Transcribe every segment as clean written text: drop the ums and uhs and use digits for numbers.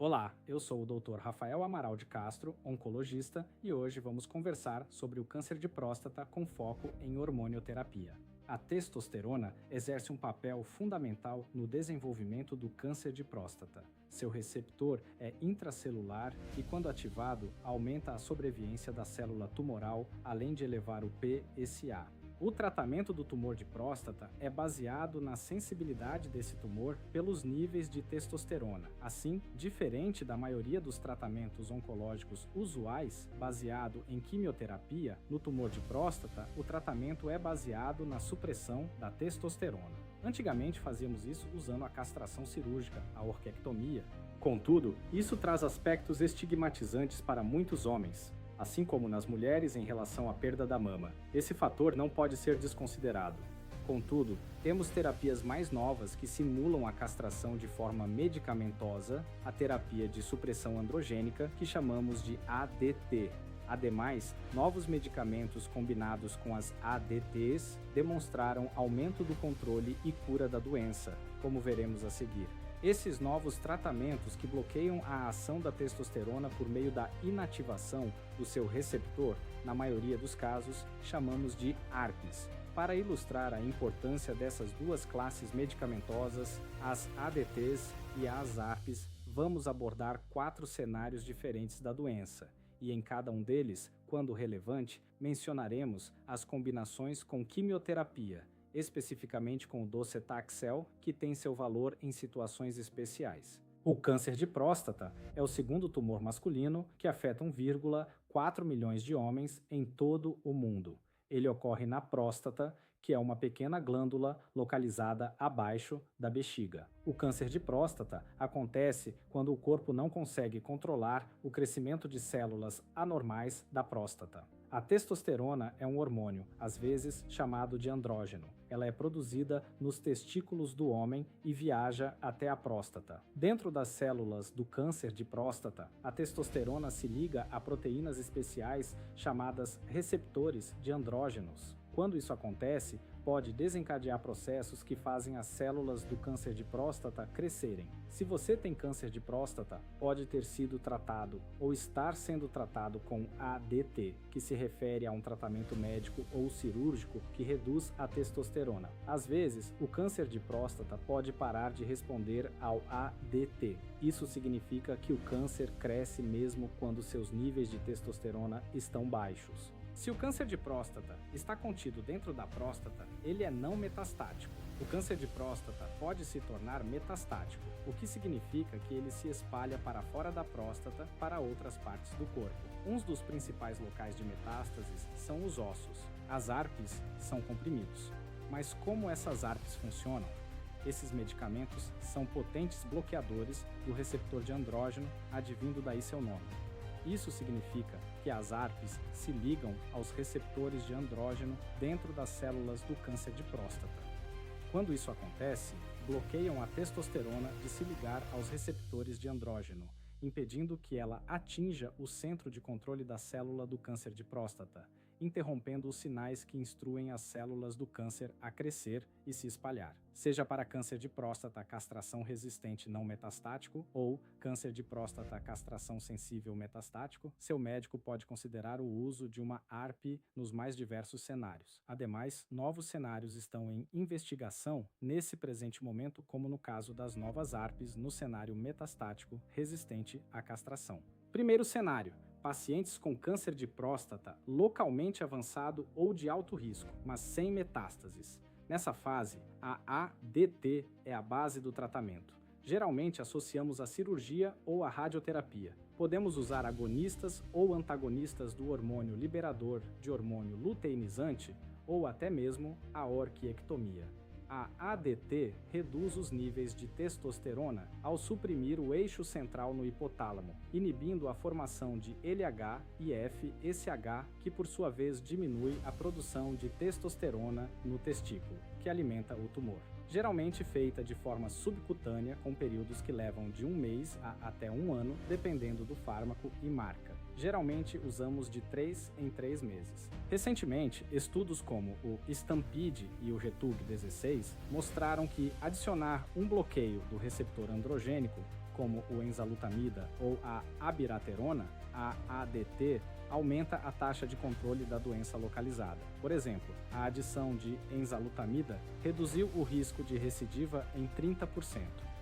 Olá, eu sou o Dr. Rafael Amaral de Castro, oncologista, e hoje vamos conversar sobre o câncer de próstata com foco em hormonioterapia. A testosterona exerce um papel fundamental no desenvolvimento do câncer de próstata. Seu receptor é intracelular e, quando ativado, aumenta a sobrevivência da célula tumoral, além de elevar o PSA. O tratamento do tumor de próstata é baseado na sensibilidade desse tumor pelos níveis de testosterona. Assim, diferente da maioria dos tratamentos oncológicos usuais, baseado em quimioterapia, no tumor de próstata, o tratamento é baseado na supressão da testosterona. Antigamente fazíamos isso usando a castração cirúrgica, a orquiectomia. Contudo, isso traz aspectos estigmatizantes para muitos homens, assim como nas mulheres em relação à perda da mama. Esse fator não pode ser desconsiderado. Contudo, temos terapias mais novas que simulam a castração de forma medicamentosa, a terapia de supressão androgênica, que chamamos de ADT. Ademais, novos medicamentos combinados com as ADTs demonstraram aumento do controle e cura da doença, como veremos a seguir. Esses novos tratamentos que bloqueiam a ação da testosterona por meio da inativação do seu receptor, na maioria dos casos, chamamos de ARPs. Para ilustrar a importância dessas duas classes medicamentosas, as ADTs e as ARPs, vamos abordar 4 cenários diferentes da doença. E em cada um deles, quando relevante, mencionaremos as combinações com quimioterapia, especificamente com o docetaxel, que tem seu valor em situações especiais. O câncer de próstata é o segundo tumor masculino que afeta 1,4 milhões de homens em todo o mundo. Ele ocorre na próstata, que é uma pequena glândula localizada abaixo da bexiga. O câncer de próstata acontece quando o corpo não consegue controlar o crescimento de células anormais da próstata. A testosterona é um hormônio, às vezes chamado de andrógeno. Ela é produzida nos testículos do homem e viaja até a próstata. Dentro das células do câncer de próstata, a testosterona se liga a proteínas especiais chamadas receptores de andrógenos. Quando isso acontece, pode desencadear processos que fazem as células do câncer de próstata crescerem. Se você tem câncer de próstata, pode ter sido tratado ou estar sendo tratado com ADT, que se refere a um tratamento médico ou cirúrgico que reduz a testosterona. Às vezes, o câncer de próstata pode parar de responder ao ADT. Isso significa que o câncer cresce mesmo quando seus níveis de testosterona estão baixos. Se o câncer de próstata está contido dentro da próstata, ele é não metastático. O câncer de próstata pode se tornar metastático, o que significa que ele se espalha para fora da próstata para outras partes do corpo. Um dos principais locais de metástases são os ossos. As ARPs são comprimidos. Mas como essas ARPs funcionam? Esses medicamentos são potentes bloqueadores do receptor de andrógeno, advindo daí seu nome. Isso significa que as ARPs se ligam aos receptores de andrógeno dentro das células do câncer de próstata. Quando isso acontece, bloqueiam a testosterona de se ligar aos receptores de andrógeno, impedindo que ela atinja o centro de controle da célula do câncer de próstata, interrompendo os sinais que instruem as células do câncer a crescer e se espalhar. Seja para câncer de próstata castração resistente não metastático ou câncer de próstata castração sensível metastático, seu médico pode considerar o uso de uma ARP nos mais diversos cenários. Ademais, novos cenários estão em investigação nesse presente momento, como no caso das novas ARPs no cenário metastático resistente à castração. Primeiro cenário: pacientes com câncer de próstata localmente avançado ou de alto risco, mas sem metástases. Nessa fase, a ADT é a base do tratamento. Geralmente associamos a cirurgia ou a radioterapia. Podemos usar agonistas ou antagonistas do hormônio liberador de hormônio luteinizante ou até mesmo a orquiectomia. A ADT reduz os níveis de testosterona ao suprimir o eixo central no hipotálamo, inibindo a formação de LH e FSH, que por sua vez diminui a produção de testosterona no testículo, que alimenta o tumor. Geralmente feita de forma subcutânea, com períodos que levam de 1 mês a até 1 ano, dependendo do fármaco e marca. Geralmente usamos de 3 em 3 meses. Recentemente, estudos como o STAMPEDE e o RETUG-16 mostraram que adicionar um bloqueio do receptor androgênico como o enzalutamida ou a abiraterona, a ADT aumenta a taxa de controle da doença localizada. Por exemplo, a adição de enzalutamida reduziu o risco de recidiva em 30%,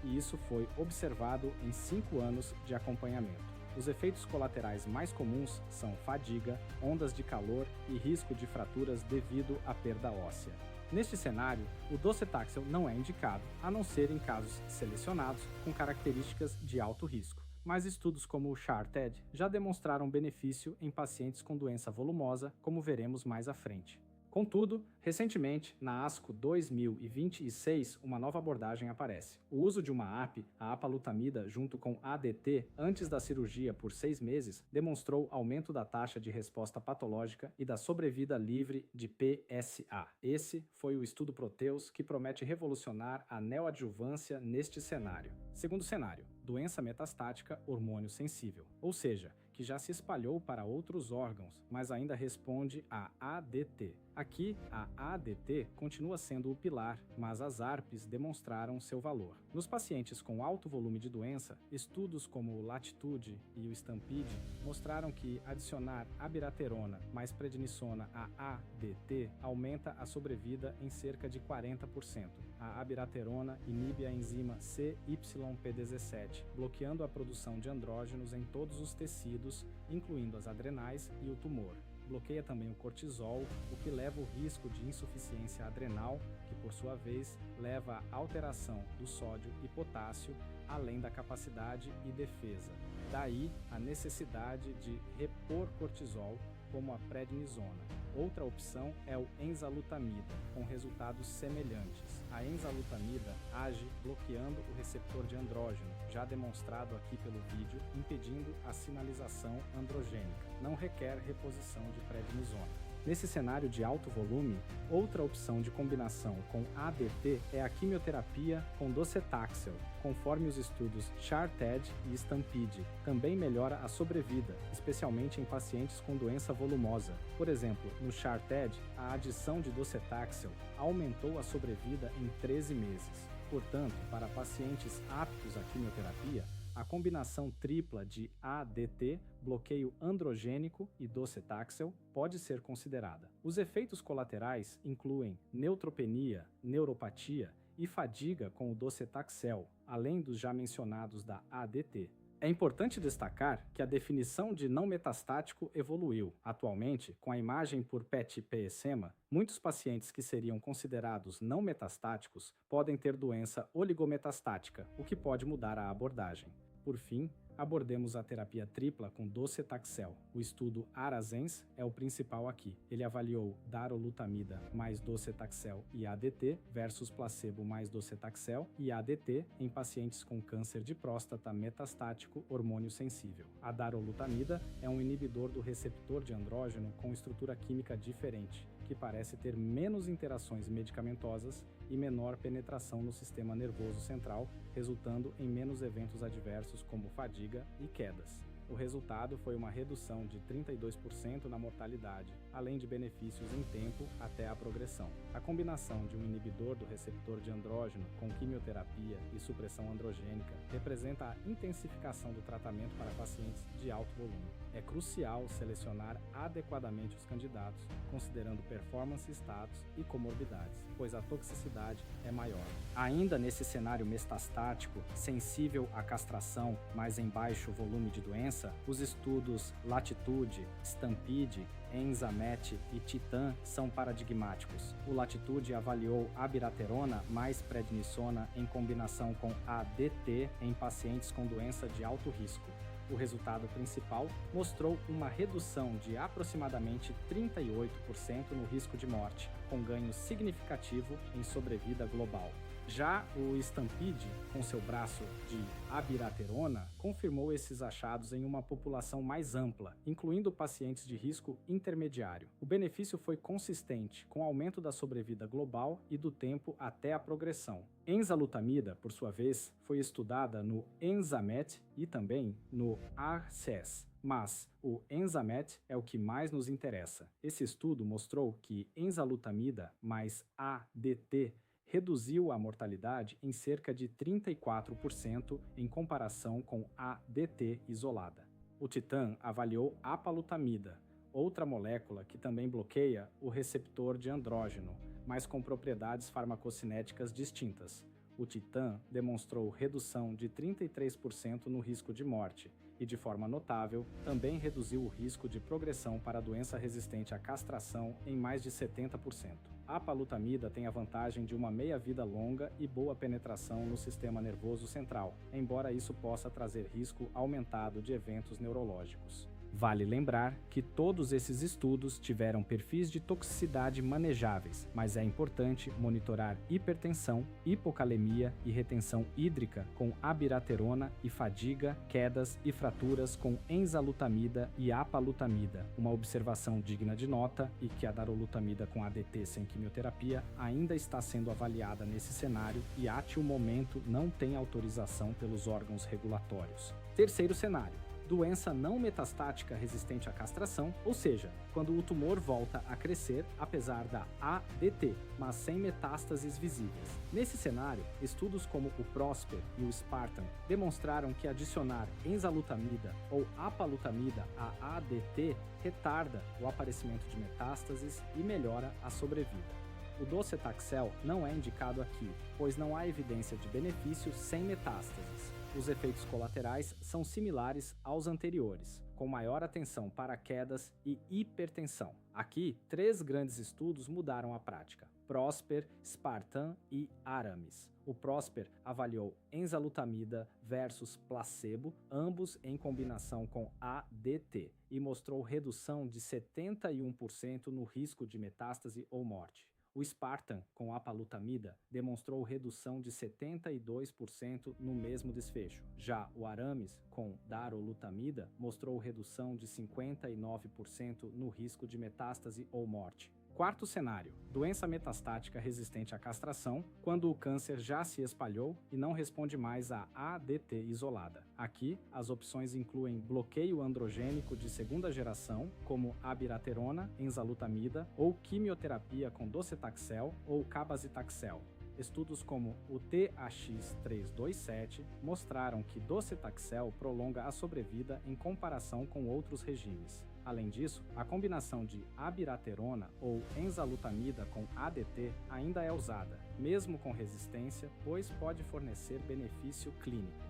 e isso foi observado em 5 anos de acompanhamento. Os efeitos colaterais mais comuns são fadiga, ondas de calor e risco de fraturas devido à perda óssea. Neste cenário, o docetaxel não é indicado, a não ser em casos selecionados com características de alto risco. Mas estudos como o SHAR-TED já demonstraram benefício em pacientes com doença volumosa, como veremos mais à frente. Contudo, recentemente, na ASCO 2026, uma nova abordagem aparece. O uso de uma API, a apalutamida, junto com ADT, antes da cirurgia por 6 meses, demonstrou aumento da taxa de resposta patológica e da sobrevida livre de PSA. Esse foi o estudo Proteus que promete revolucionar a neoadjuvância neste cenário. Segundo cenário, doença metastática hormônio sensível, ou seja, que já se espalhou para outros órgãos, mas ainda responde a ADT. Aqui, a ADT continua sendo o pilar, mas as ARPs demonstraram seu valor. Nos pacientes com alto volume de doença, estudos como o Latitude e o Stampede mostraram que adicionar abiraterona mais prednisona a ADT aumenta a sobrevida em cerca de 40%. A abiraterona inibe a enzima CYP17, bloqueando a produção de andrógenos em todos os tecidos, incluindo as adrenais e o tumor. Bloqueia também o cortisol, o que leva o risco de insuficiência adrenal, que por sua vez leva à alteração do sódio e potássio, além da capacidade e defesa. Daí a necessidade de repor cortisol, como a prednisona. Outra opção é o enzalutamida, com resultados semelhantes. A enzalutamida age bloqueando o receptor de andrógeno, já demonstrado aqui pelo vídeo, impedindo a sinalização androgênica. Não requer reposição de prednisona. Nesse cenário de alto volume, outra opção de combinação com ADT é a quimioterapia com docetaxel, conforme os estudos SHAR-TED e Stampede. Também melhora a sobrevida, especialmente em pacientes com doença volumosa. Por exemplo, no SHAR-TED, a adição de docetaxel aumentou a sobrevida em 13 meses. Portanto, para pacientes aptos à quimioterapia, a combinação tripla de ADT, bloqueio androgênico e docetaxel pode ser considerada. Os efeitos colaterais incluem neutropenia, neuropatia e fadiga com o docetaxel, além dos já mencionados da ADT. É importante destacar que a definição de não metastático evoluiu. Atualmente, com a imagem por PET-PSMA, muitos pacientes que seriam considerados não metastáticos podem ter doença oligometastática, o que pode mudar a abordagem. Por fim, abordemos a terapia tripla com docetaxel. O estudo ARASENS é o principal aqui. Ele avaliou darolutamida mais docetaxel e ADT versus placebo mais docetaxel e ADT em pacientes com câncer de próstata metastático hormônio sensível. A darolutamida é um inibidor do receptor de andrógeno com estrutura química diferente, que parece ter menos interações medicamentosas e menor penetração no sistema nervoso central, resultando em menos eventos adversos como fadiga e quedas. O resultado foi uma redução de 32% na mortalidade, além de benefícios em tempo até a progressão. A combinação de um inibidor do receptor de andrógeno com quimioterapia e supressão androgênica representa a intensificação do tratamento para pacientes de alto volume. É crucial selecionar adequadamente os candidatos, considerando performance, status e comorbidades, pois a toxicidade é maior. Ainda nesse cenário metastático, sensível à castração, mas em baixo volume de doença, os estudos Latitude, Stampede, ENZAMET e TITAN são paradigmáticos. O Latitude avaliou abiraterona mais prednisona em combinação com ADT em pacientes com doença de alto risco. O resultado principal mostrou uma redução de aproximadamente 38% no risco de morte, com ganho significativo em sobrevida global. Já o Stampede, com seu braço de abiraterona, confirmou esses achados em uma população mais ampla, incluindo pacientes de risco intermediário. O benefício foi consistente, com aumento da sobrevida global e do tempo até a progressão. Enzalutamida, por sua vez, foi estudada no ENZAMET e também no ARCES. Mas o ENZAMET é o que mais nos interessa. Esse estudo mostrou que enzalutamida mais ADT reduziu a mortalidade em cerca de 34% em comparação com ADT isolada. O Titan avaliou apalutamida, outra molécula que também bloqueia o receptor de andrógeno, mas com propriedades farmacocinéticas distintas. O Titan demonstrou redução de 33% no risco de morte e, de forma notável, também reduziu o risco de progressão para a doença resistente à castração em mais de 70%. A apalutamida tem a vantagem de uma meia-vida longa e boa penetração no sistema nervoso central, embora isso possa trazer risco aumentado de eventos neurológicos. Vale lembrar que todos esses estudos tiveram perfis de toxicidade manejáveis, mas é importante monitorar hipertensão, hipocalemia e retenção hídrica com abiraterona e fadiga, quedas e fraturas com enzalutamida e apalutamida, uma observação digna de nota e que a darolutamida com ADT sem quimioterapia ainda está sendo avaliada nesse cenário e até o momento não tem autorização pelos órgãos regulatórios. Terceiro cenário: doença não metastática resistente à castração, ou seja, quando o tumor volta a crescer apesar da ADT, mas sem metástases visíveis. Nesse cenário, estudos como o PROSPER e o SPARTAN demonstraram que adicionar enzalutamida ou apalutamida à ADT retarda o aparecimento de metástases e melhora a sobrevida. O docetaxel não é indicado aqui, pois não há evidência de benefício sem metástases. Os efeitos colaterais são similares aos anteriores, com maior atenção para quedas e hipertensão. Aqui, 3 grandes estudos mudaram a prática: PROSPER, SPARTAN e ARAMIS. O PROSPER avaliou enzalutamida versus placebo, ambos em combinação com ADT, e mostrou redução de 71% no risco de metástase ou morte. O SPARTAN, com apalutamida, demonstrou redução de 72% no mesmo desfecho. Já o ARAMIS, com darolutamida, mostrou redução de 59% no risco de metástase ou morte. Quarto cenário: doença metastática resistente à castração, quando o câncer já se espalhou e não responde mais à ADT isolada. Aqui, as opções incluem bloqueio androgênico de segunda geração, como abiraterona, enzalutamida, ou quimioterapia com docetaxel ou cabazitaxel. Estudos como o TAX327 mostraram que docetaxel prolonga a sobrevida em comparação com outros regimes. Além disso, a combinação de abiraterona ou enzalutamida com ADT ainda é usada, mesmo com resistência, pois pode fornecer benefício clínico.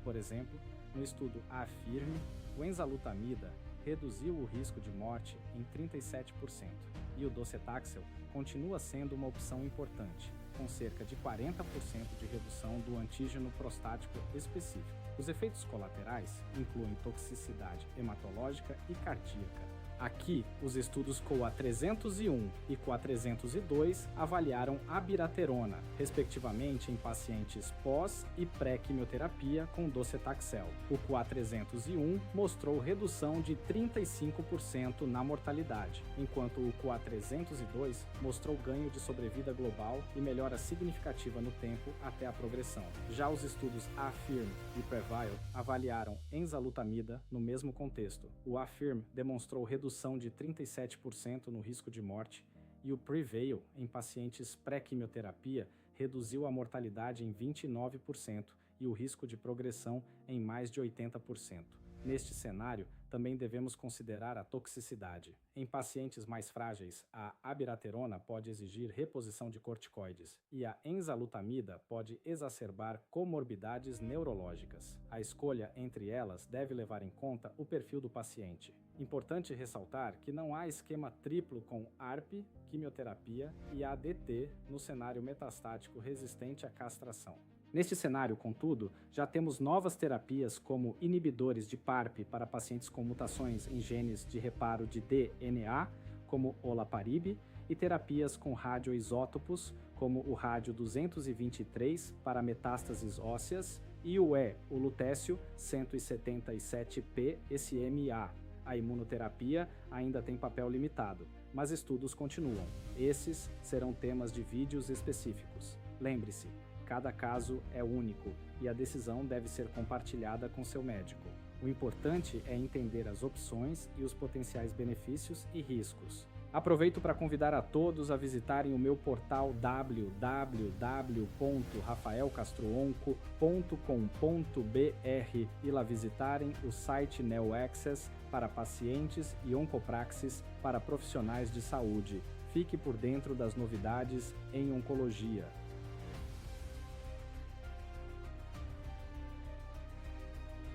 Por exemplo, no estudo AFIRME, o enzalutamida reduziu o risco de morte em 37%, e o docetaxel continua sendo uma opção importante, com cerca de 40% de redução do antígeno prostático específico. Os efeitos colaterais incluem toxicidade hematológica e cardíaca. Aqui, os estudos COA301 e COA302 avaliaram abiraterona, respectivamente em pacientes pós- e pré-quimioterapia com docetaxel. O COA301 mostrou redução de 35% na mortalidade, enquanto o COA302 mostrou ganho de sobrevida global e melhora significativa no tempo até a progressão. Já os estudos AFIRM e PREVAIL avaliaram enzalutamida no mesmo contexto. O AFIRM demonstrou redução de 37% no risco de morte e o PREVAIL, em pacientes pré-quimioterapia, reduziu a mortalidade em 29% e o risco de progressão em mais de 80%. Neste cenário, também devemos considerar a toxicidade. Em pacientes mais frágeis, a abiraterona pode exigir reposição de corticoides e a enzalutamida pode exacerbar comorbidades neurológicas. A escolha entre elas deve levar em conta o perfil do paciente. Importante ressaltar que não há esquema triplo com ARP, quimioterapia e ADT no cenário metastático resistente à castração. Neste cenário, contudo, já temos novas terapias como inibidores de PARP para pacientes com mutações em genes de reparo de DNA, como olaparib, e terapias com radioisótopos, como o rádio 223 para metástases ósseas e o lutécio 177P-SMA. A imunoterapia ainda tem papel limitado, mas estudos continuam. Esses serão temas de vídeos específicos. Lembre-se, cada caso é único e a decisão deve ser compartilhada com seu médico. O importante é entender as opções e os potenciais benefícios e riscos. Aproveito para convidar a todos a visitarem o meu portal www.rafaelcastroonco.com.br e lá visitarem o site Neo Access para pacientes e Oncopraxis para profissionais de saúde. Fique por dentro das novidades em oncologia.